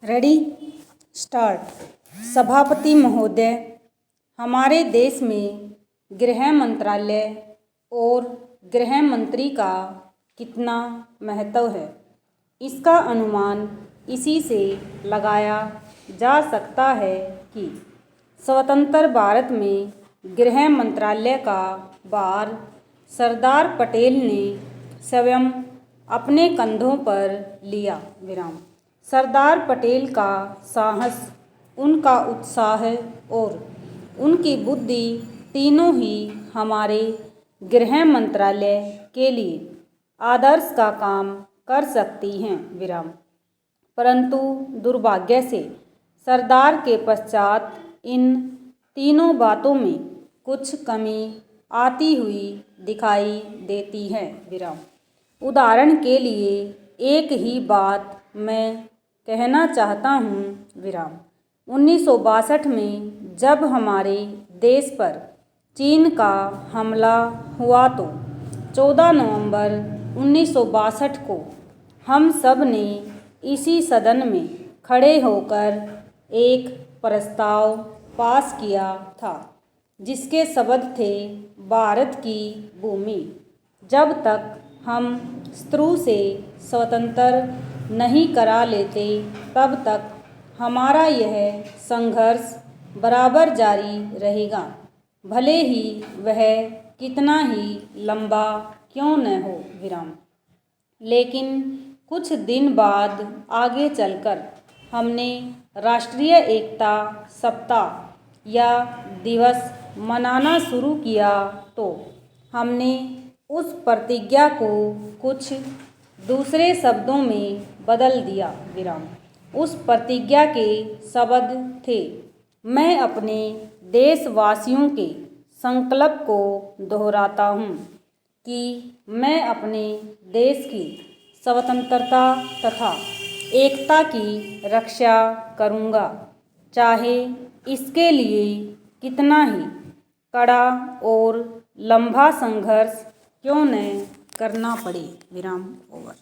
Ready start. सभापति महोदय, हमारे देश में गृह मंत्रालय और गृह मंत्री का कितना महत्व है, इसका अनुमान इसी से लगाया जा सकता है कि स्वतंत्र भारत में गृह मंत्रालय का भार सरदार पटेल ने स्वयं अपने कंधों पर लिया। सरदार पटेल का साहस, उनका उत्साह और उनकी बुद्धि तीनों ही हमारे गृह मंत्रालय के लिए आदर्श का काम कर सकती हैं। परंतु दुर्भाग्य से सरदार के पश्चात इन तीनों बातों में कुछ कमी आती हुई दिखाई देती है। उदाहरण के लिए एक ही बात मैं कहना चाहता हूँ। 1962 में जब हमारे देश पर चीन का हमला हुआ तो 14 नवंबर 1962 को हम सब ने इसी सदन में खड़े होकर एक प्रस्ताव पास किया था, जिसके शब्द थे, भारत की भूमि जब तक हम शत्रु से स्वतंत्र नहीं करा लेते तब तक हमारा यह संघर्ष बराबर जारी रहेगा, भले ही वह कितना ही लंबा क्यों न हो। लेकिन कुछ दिन बाद आगे चलकर हमने राष्ट्रीय एकता सप्ताह या दिवस मनाना शुरू किया तो हमने उस प्रतिज्ञा को कुछ दूसरे शब्दों में बदल दिया। उस प्रतिज्ञा के शब्द थे, मैं अपने देशवासियों के संकल्प को दोहराता हूँ कि मैं अपने देश की स्वतंत्रता तथा एकता की रक्षा करूँगा, चाहे इसके लिए कितना ही कड़ा और लंबा संघर्ष क्यों न करना पड़े। ओवर।